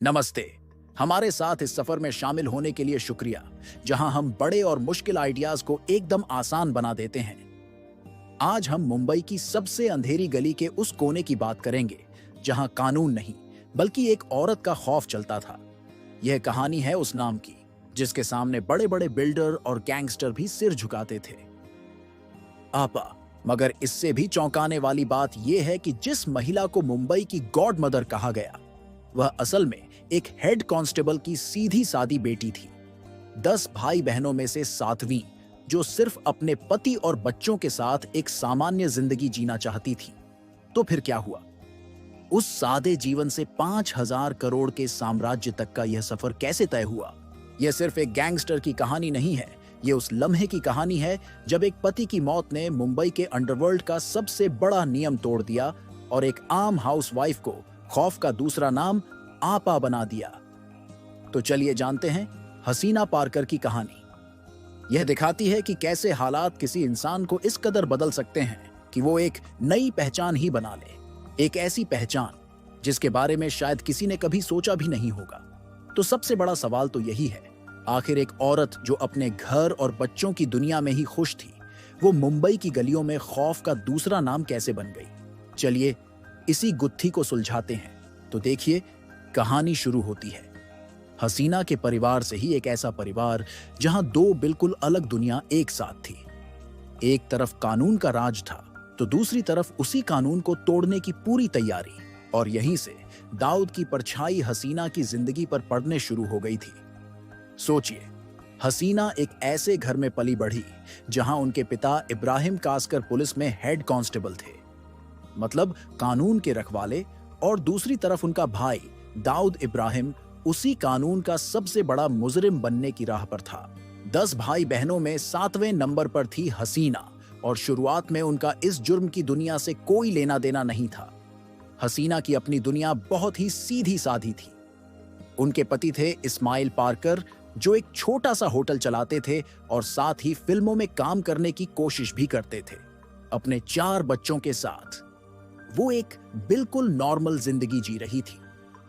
नमस्ते। हमारे साथ इस सफर में शामिल होने के लिए शुक्रिया, जहां हम बड़े और मुश्किल आइडियाज को एकदम आसान बना देते हैं। आज हम मुंबई की सबसे अंधेरी गली के उस कोने की बात करेंगे जहां कानून नहीं बल्कि एक औरत का खौफ चलता था। यह कहानी है उस नाम की जिसके सामने बड़े बड़े बिल्डर और गैंगस्टर भी सिर झुकाते थे, आपा। मगर इससे भी चौंकाने वाली बात यह है कि जिस महिला को मुंबई की गॉड मदर कहा गया, वह असल में एक हेड कांस्टेबल की सीधी सादी बेटी थी। 10 भाई बहनों में से 7वीं, जो सिर्फ अपने पति और बच्चों के साथ एक सामान्य जिंदगी जीना चाहती थी। तो फिर क्या हुआ? उस सादे जीवन से 5,000 करोड़ के साम्राज्य तक का यह सफर कैसे तय हुआ? यह सिर्फ एक गैंगस्टर की कहानी नहीं है, यह उस लम्हे की कहानी है जब एक पति की मौत ने मुंबई के अंडरवर्ल्ड का सबसे बड़ा नियम तोड़ दिया और एक आम हाउसवाइफ को खौफ का दूसरा नाम आपा बना दिया। तो चलिए जानते हैं हसीना पारकर की कहानी। यह दिखाती है कि कैसे हालात किसी इंसान को इस कदर बदल सकते हैं कि वो एक नई पहचान ही बना ले, एक ऐसी पहचान जिसके बारे में शायद किसी ने कभी सोचा भी नहीं होगा। तो सबसे बड़ा सवाल तो यही है, आखिर एक औरत जो अपने घर और बच्चों की दुनिया में ही खुश थी, वो मुंबई की गलियों में खौफ का दूसरा नाम कैसे बन गई? चलिए इसी गुत्थी को सुलझाते हैं। तो देखिए, कहानी शुरू होती है हसीना के परिवार से ही, एक ऐसा परिवार जहां दो बिल्कुल अलग दुनिया एक साथ थी। एक तरफ कानून का राज था, तो दूसरी तरफ उसी कानून को तोड़ने की पूरी तैयारी। और यहीं से दाऊद की परछाई हसीना की जिंदगी पर पड़ने शुरू हो गई थी। सोचिए, हसीना एक ऐसे घर में पली बढ़ी जहां उनके पिता इब्राहिम कासकर पुलिस में हेड कांस्टेबल थे, मतलब कानून के रखवाले, और दूसरी तरफ उनका भाई दाऊद इब्राहिम उसी कानून का सबसे बड़ा मुजरिम बनने की राह पर था। 10 भाई बहनों में 7वें नंबर पर थी हसीना, और शुरुआत में उनका इस जुर्म की दुनिया से कोई लेना देना नहीं था। हसीना की अपनी दुनिया बहुत ही सीधी साधी थी। उनके पति थे इस्माइल पारकर, जो एक छोटा सा होटल चलाते थे और साथ ही फिल्मों में काम करने की कोशिश भी करते थे। अपने 4 बच्चों के साथ वो एक बिल्कुल नॉर्मल जिंदगी जी रही थी,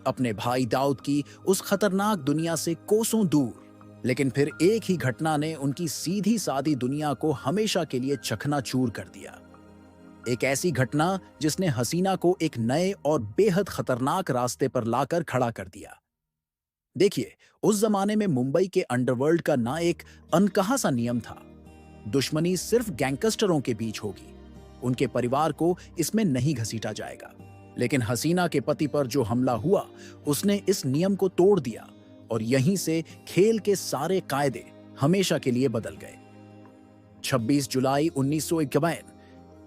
अपने भाई दाऊद की उस खतरनाक दुनिया से कोसों दूर। लेकिन फिर एक ही घटना ने उनकी सीधी सादी दुनिया को हमेशा के लिए चकनाचूर कर दिया। एक ऐसी घटना जिसने हसीना को एक नए और बेहद खतरनाक रास्ते पर लाकर खड़ा कर दिया। देखिए, उस जमाने में मुंबई के अंडरवर्ल्ड का ना एक अनकहा सा नियम था, दुश्मनी सिर्फ गैंगस्टरों के बीच होगी, उनके परिवार को इसमें नहीं घसीटा जाएगा। लेकिन हसीना के पति पर जो हमला हुआ, उसने इस नियम को तोड़ दिया और यहीं से खेल के सारे कायदे हमेशा के लिए बदल गए। 26 जुलाई 1951,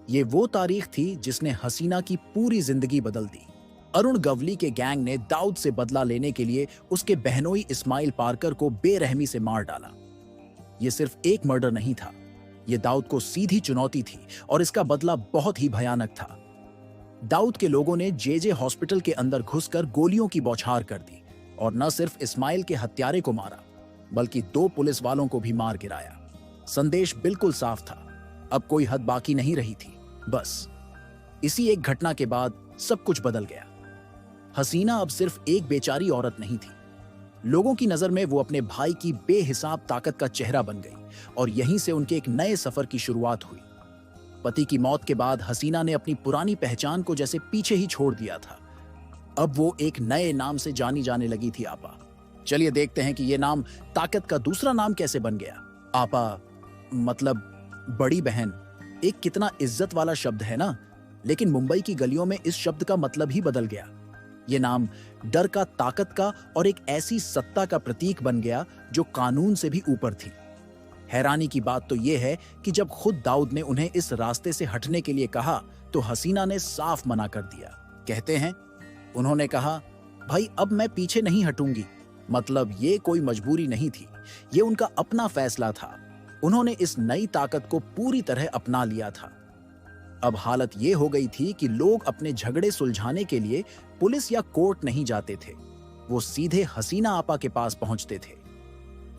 ये वो तारीख थी जिसने हसीना की पूरी जिंदगी बदल दी। अरुण गवली के गैंग ने दाऊद से बदला लेने के लिए उसके बहनोई इस्माइल पारकर को बेरहमी से मार डाला। यह सिर्फ एक मर्डर नहीं था, यह दाऊद को सीधी चुनौती थी और इसका बदला बहुत ही भयानक था। दाऊद के लोगों ने जे हॉस्पिटल के अंदर घुसकर गोलियों की बौछार कर दी और न सिर्फ इस्माइल के हत्यारे को मारा, बल्कि 2 पुलिस वालों को भी मार गिराया। संदेश बिल्कुल साफ था, अब कोई हद बाकी नहीं रही थी। बस इसी एक घटना के बाद सब कुछ बदल गया। हसीना अब सिर्फ एक बेचारी औरत नहीं थी, लोगों की नजर में वो अपने भाई की बेहिसाब ताकत का चेहरा बन गई और यहीं से उनके एक नए सफर की शुरुआत हुई। पति की मौत के बाद हसीना ने अपनी पुरानी पहचान को जैसे पीछे ही छोड़ दिया था। अब वो एक नए नाम से जानी जाने लगी थी, आपा। चलिए देखते हैं कि ये नाम ताकत का दूसरा नाम कैसे बन गया। आपा मतलब बड़ी बहन, एक कितना इज्जत वाला शब्द है ना, लेकिन मुंबई की गलियों में इस शब्द का मतलब ही बदल गया। ये नाम डर का, ताकत का और एक ऐसी सत्ता का प्रतीक बन गया जो कानून से भी ऊपर थी। हैरानी की बात तो यह है कि जब खुद दाऊद ने उन्हें इस रास्ते से हटने के लिए कहा, तो हसीना ने साफ मना कर दिया। कहते हैं, उन्होंने कहा, भाई अब मैं पीछे नहीं हटूंगी। मतलब ये कोई मजबूरी नहीं थी, ये उनका अपना फैसला था। उन्होंने इस नई ताकत को पूरी तरह अपना लिया था। अब हालत ये हो गई थी कि लोग अपने झगड़े सुलझाने के लिए पुलिस या कोर्ट नहीं जाते थे, वो सीधे हसीना आपा के पास पहुंचते थे।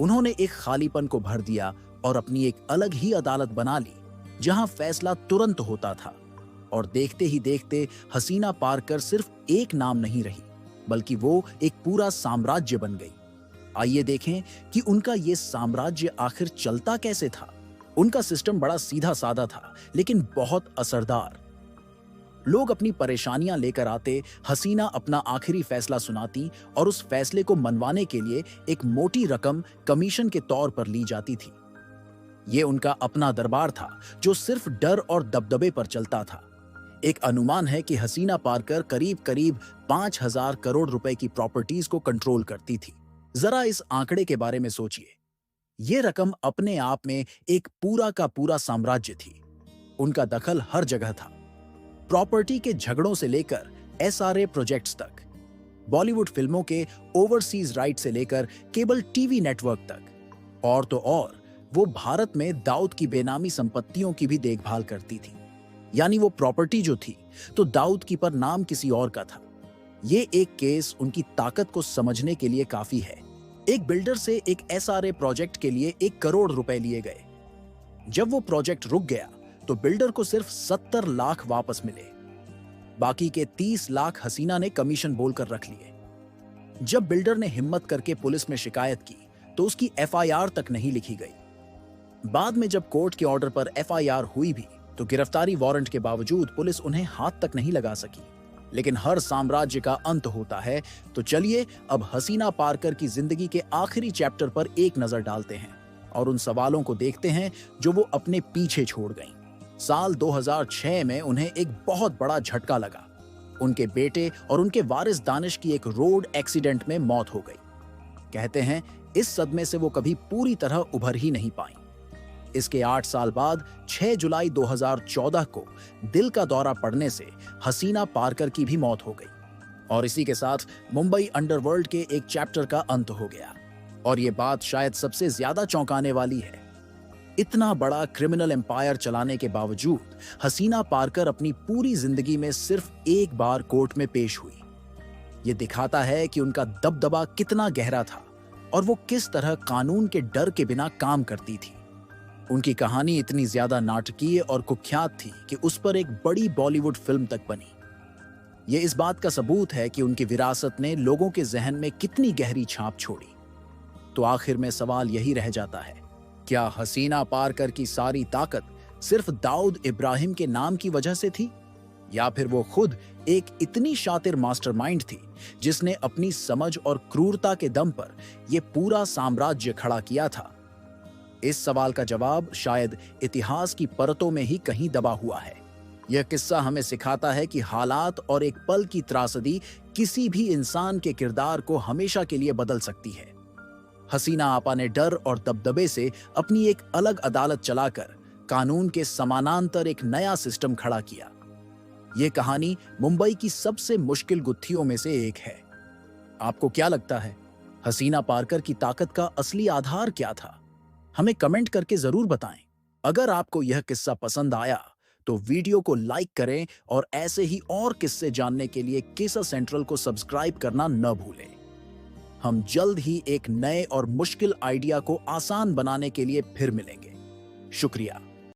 उन्होंने एक खालीपन को भर दिया और अपनी एक अलग ही अदालत बना ली, जहां फैसला तुरंत होता था। और देखते ही देखते हसीना पारकर सिर्फ एक नाम नहीं रही, बल्कि वो एक पूरा साम्राज्य बन गई। आइए देखें कि उनका ये साम्राज्य आखिर चलता कैसे था। उनका सिस्टम बड़ा सीधा साधा था, लेकिन बहुत असरदार। लोग अपनी परेशानियां लेकर आते, हसीना अपना आखिरी फैसला सुनाती और उस फैसले को मनवाने के लिए एक मोटी रकम कमीशन के तौर पर ली जाती थी। ये उनका अपना दरबार था जो सिर्फ डर और दबदबे पर चलता था। एक अनुमान है कि हसीना पारकर करीब करीब 5,000 करोड़ रुपए की प्रॉपर्टीज को कंट्रोल करती थी। जरा इस आंकड़े के बारे में सोचिए। यह रकम अपने आप में एक पूरा का पूरा साम्राज्य थी। उनका दखल हर जगह था, प्रॉपर्टी के झगड़ों से लेकर एसआरए प्रोजेक्ट्स तक, बॉलीवुड फिल्मों के ओवरसीज राइट से लेकर केबल टीवी नेटवर्क तक। और तो और वो भारत में दाऊद की बेनामी संपत्तियों की भी देखभाल करती थी। यानी वो प्रॉपर्टी जो थी तो दाऊद की पर नाम किसी और का था। ये एक केस उनकी ताकत को समझने के लिए काफी है। एक बिल्डर से एक एसआरए प्रोजेक्ट के लिए 1 करोड़ रुपए लिए गए। जब वो प्रोजेक्ट रुक गया तो बिल्डर को सिर्फ 70 लाख वापस मिले। बाकी के 30 लाख हसीना ने कमीशन बोलकर रख लिए। जब बिल्डर ने हिम्मत करके पुलिस में शिकायत की तो उसकी एफआईआर तक नहीं लिखी गई। बाद में जब कोर्ट के ऑर्डर पर एफआईआर हुई भी तो गिरफ्तारी वारंट के बावजूद पुलिस उन्हें हाथ तक नहीं लगा सकी। लेकिन हर साम्राज्य का अंत होता है, तो चलिए अब हसीना पारकर की जिंदगी के आखिरी चैप्टर पर एक नजर डालते हैं और उन सवालों को देखते हैं जो वो अपने पीछे छोड़ गईं। साल 2006 में उन्हें एक बहुत बड़ा झटका लगा। उनके बेटे और उनके वारिस दानिश की एक रोड एक्सीडेंट में मौत हो गई। कहते हैं इस सदमे से वो कभी पूरी तरह उभर ही नहीं पाई। इसके 8 साल बाद 6 जुलाई 2014 को दिल का दौरा पड़ने से हसीना पारकर की भी मौत हो गई। और इसी के साथ मुंबई अंडरवर्ल्ड के एक चैप्टर का अंत हो गया। और ये बात शायद सबसे ज्यादा चौंकाने वाली है। इतना बड़ा क्रिमिनल एम्पायर चलाने के बावजूद हसीना पारकर अपनी पूरी जिंदगी में सिर्फ एक बार कोर्ट में पेश हुई। ये दिखाता है कि उनका दबदबा कितना गहरा था और वो किस तरह कानून के डर के बिना काम करती थी। उनकी कहानी इतनी ज्यादा नाटकीय और कुख्यात थी कि उस पर एक बड़ी बॉलीवुड फिल्म तक बनी। ये इस बात का सबूत है कि उनकी विरासत ने लोगों के जहन में कितनी गहरी छाप छोड़ी। तो आखिर में सवाल यही रह जाता है, क्या हसीना पारकर की सारी ताकत सिर्फ दाऊद इब्राहिम के नाम की वजह से थी, या फिर वो खुद एक इतनी शातिर मास्टरमाइंड थी जिसने अपनी समझ और क्रूरता के दम पर यह पूरा साम्राज्य खड़ा किया था? इस सवाल का जवाब शायद इतिहास की परतों में ही कहीं दबा हुआ है। यह किस्सा हमें सिखाता है कि हालात और एक पल की त्रासदी किसी भी इंसान के किरदार को हमेशा के लिए बदल सकती है। हसीना आपा ने डर और दबदबे से अपनी एक अलग अदालत चलाकर कानून के समानांतर एक नया सिस्टम खड़ा किया। यह कहानी मुंबई की सबसे मुश्किल गुत्थियों में से एक है। आपको क्या लगता है, हसीना पारकर की ताकत का असली आधार क्या था? हमें कमेंट करके जरूर बताएं। अगर आपको यह किस्सा पसंद आया तो वीडियो को लाइक करें और ऐसे ही और किस्से जानने के लिए केसा सेंट्रल को सब्सक्राइब करना न भूलें। हम जल्द ही एक नए और मुश्किल आइडिया को आसान बनाने के लिए फिर मिलेंगे। शुक्रिया।